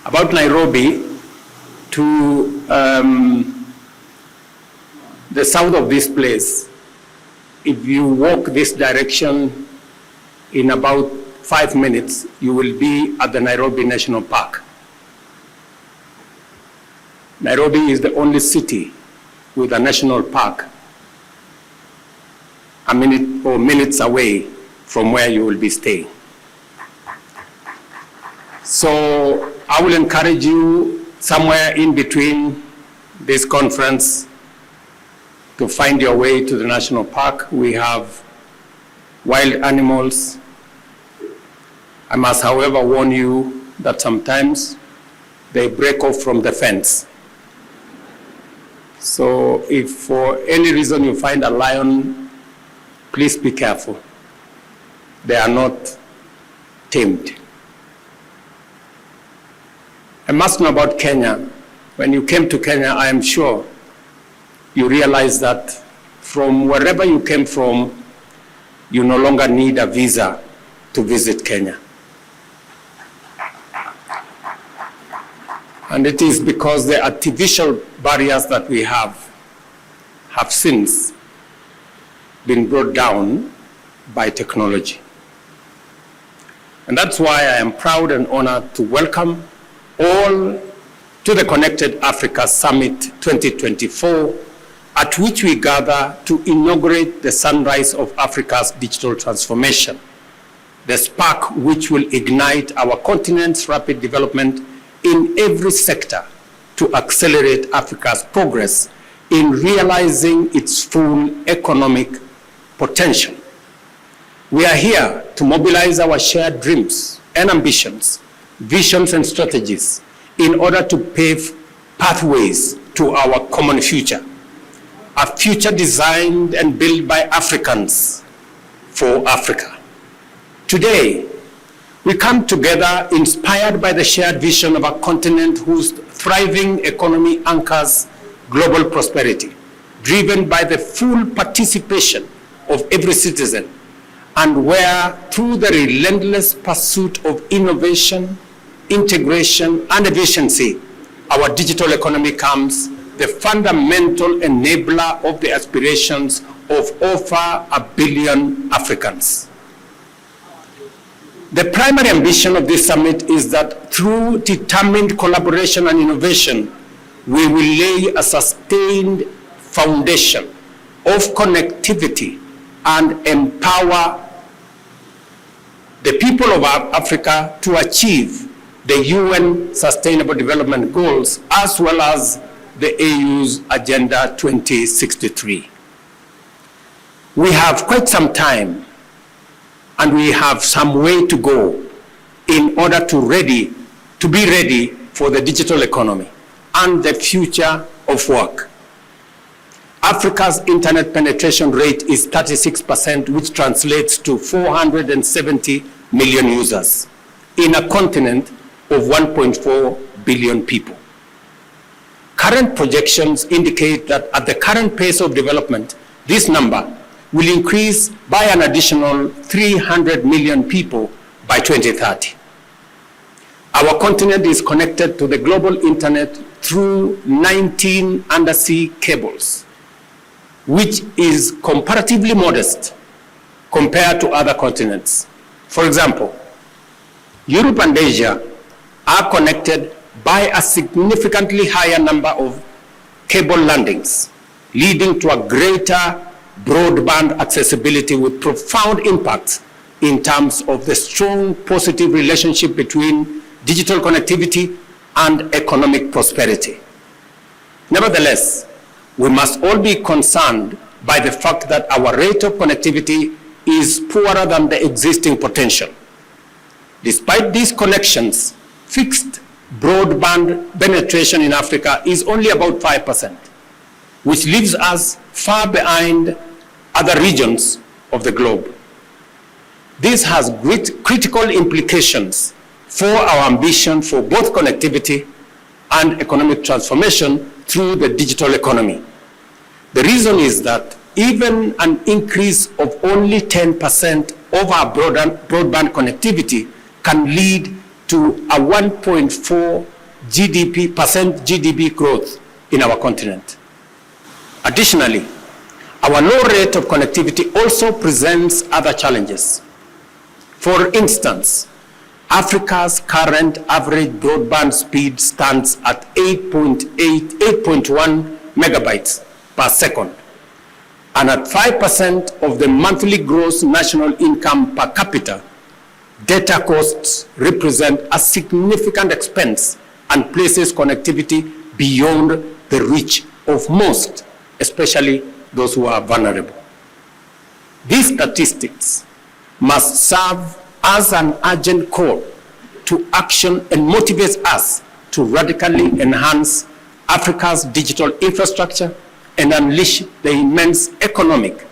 About Nairobi to the south of this place, if you walk this direction in about 5 minutes, you will be at the Nairobi National Park. Nairobi is the only city with a national park a minute or minutes away from where you will be staying. So I will encourage you somewhere in between this conference to find your way to the national park. We have wild animals. I must, however, warn you that sometimes they break off from the fence. So if for any reason you find a lion, please be careful. They are not tamed. I must know about Kenya. When you came to Kenya, I am sure you realize that from wherever you came from, you no longer need a visa to visit Kenya. And it is because the artificial barriers that we have since been brought down by technology. And that's why I am proud and honored to welcome all to the Connected Africa Summit 2024, at which we gather to inaugurate the sunrise of Africa's digital transformation, the spark which will ignite our continent's rapid development in every sector to accelerate Africa's progress in realizing its full economic potential. We are here to mobilize our shared dreams and ambitions, visions and strategies in order to pave pathways to our common future, a future designed and built by Africans for Africa. Today, we come together inspired by the shared vision of a continent whose thriving economy anchors global prosperity, driven by the full participation of every citizen, and where through the relentless pursuit of innovation, integration, and efficiency, our digital economy becomes the fundamental enabler of the aspirations of over 1 billion Africans. The primary ambition of this summit is that through determined collaboration and innovation, we will lay a sustained foundation of connectivity and empower the people of Africa to achieve the UN Sustainable Development Goals as well as the AU's Agenda 2063. We have quite some time and we have some way to go in order to be ready for the digital economy and the future of work. Africa's internet penetration rate is 36%, which translates to 470 million users in a continent of 1.4 billion people. Current projections indicate that at the current pace of development, this number will increase by an additional 300 million people by 2030. Our continent is connected to the global internet through 19 undersea cables, which is comparatively modest compared to other continents. For example, Europe and Asia are connected by a significantly higher number of cable landings, leading to a greater broadband accessibility with profound impacts in terms of the strong positive relationship between digital connectivity and economic prosperity. Nevertheless, we must all be concerned by the fact that our rate of connectivity is poorer than the existing potential. Despite these connections, fixed broadband penetration in Africa is only about 5%, which leaves us far behind other regions of the globe. This has great critical implications for our ambition for both connectivity and economic transformation through the digital economy. The reason is that even an increase of only 10% of our broadband connectivity can lead to a 1.4% GDP growth in our continent. Additionally, our low rate of connectivity also presents other challenges. For instance, Africa's current average broadband speed stands at 8.1 megabytes per second, and at 5% of the monthly gross national income per capita, data costs represent a significant expense and places connectivity beyond the reach of most, especially those who are vulnerable. These statistics must serve as an urgent call to action and motivates us to radically enhance Africa's digital infrastructure and unleash the immense economic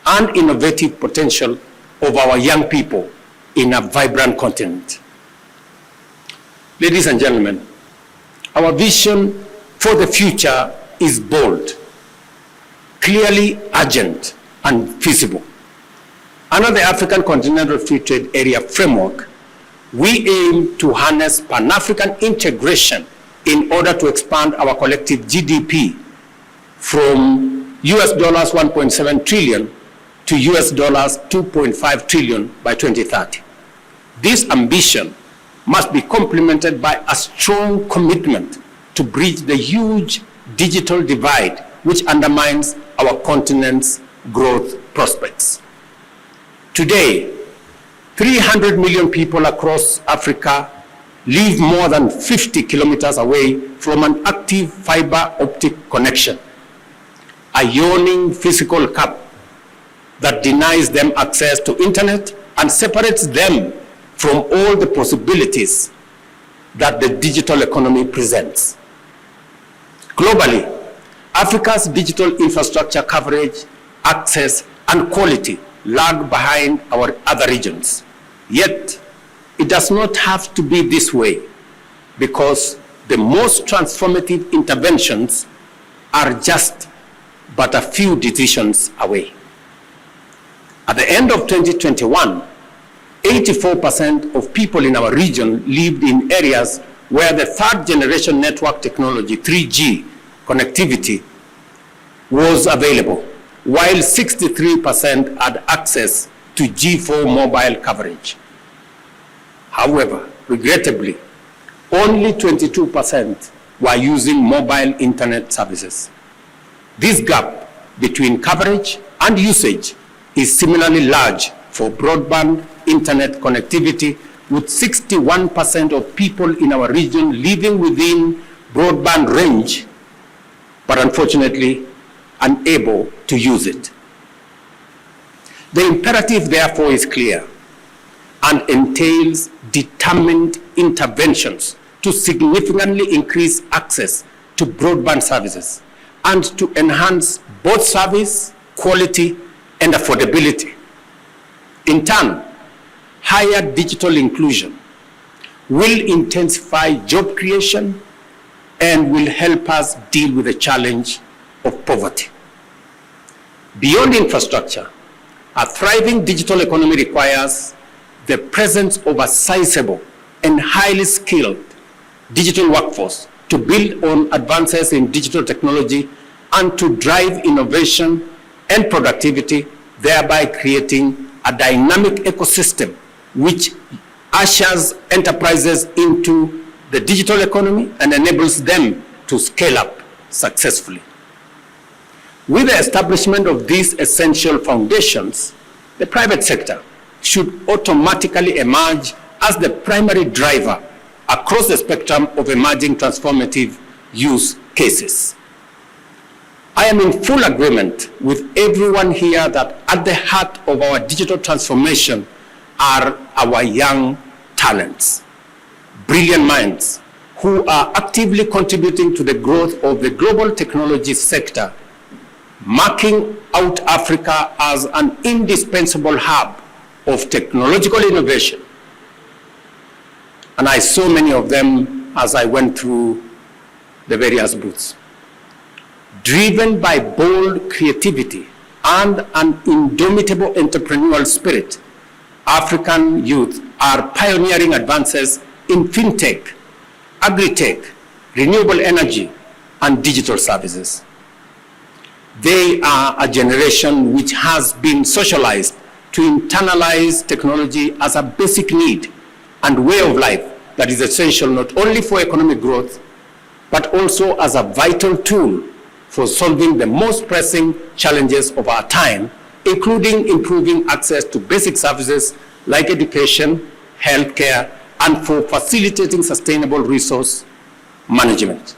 and innovative potential of our young people in a vibrant continent. Ladies and gentlemen, our vision for the future is bold, clearly urgent, and feasible. Under the African Continental Free Trade Area framework, we aim to harness Pan-African integration in order to expand our collective GDP from US dollars 1.7 trillion to US dollars 2.5 trillion by 2030. This ambition must be complemented by a strong commitment to bridge the huge digital divide which undermines our continent's growth prospects. Today, 300 million people across Africa live more than 50 kilometers away from an active fiber optic connection, a yawning physical gap that denies them access to internet and separates them from all the possibilities that the digital economy presents. Globally, Africa's digital infrastructure coverage, access, and quality lag behind our other regions. Yet, it does not have to be this way, because the most transformative interventions are just but a few decisions away. At the end of 2021, 84% of people in our region lived in areas where the third generation network technology, 3G connectivity, was available, while 63% had access to G4 mobile coverage. However, regrettably, only 22% were using mobile internet services. This gap between coverage and usage is similarly large for broadband internet connectivity, with 61% of people in our region living within broadband range, but unfortunately unable to use it. The imperative, therefore, is clear and entails determined interventions to significantly increase access to broadband services and to enhance both service, quality, and affordability. In turn, higher digital inclusion will intensify job creation and will help us deal with the challenge of poverty. Beyond infrastructure, a thriving digital economy requires the presence of a sizable and highly skilled digital workforce to build on advances in digital technology and to drive innovation and productivity, thereby creating a dynamic ecosystem which ushers enterprises into the digital economy and enables them to scale up successfully. With the establishment of these essential foundations, the private sector should automatically emerge as the primary driver across the spectrum of emerging transformative use cases. I am in full agreement with everyone here that at the heart of our digital transformation are our young talents, brilliant minds who are actively contributing to the growth of the global technology sector, marking out Africa as an indispensable hub of technological innovation. And I saw many of them as I went through the various booths. Driven by bold creativity and an indomitable entrepreneurial spirit, African youth are pioneering advances in fintech, agri-tech, renewable energy, and digital services. They are a generation which has been socialized to internalize technology as a basic need and way of life that is essential not only for economic growth, but also as a vital tool for solving the most pressing challenges of our time, including improving access to basic services like education, healthcare, and for facilitating sustainable resource management.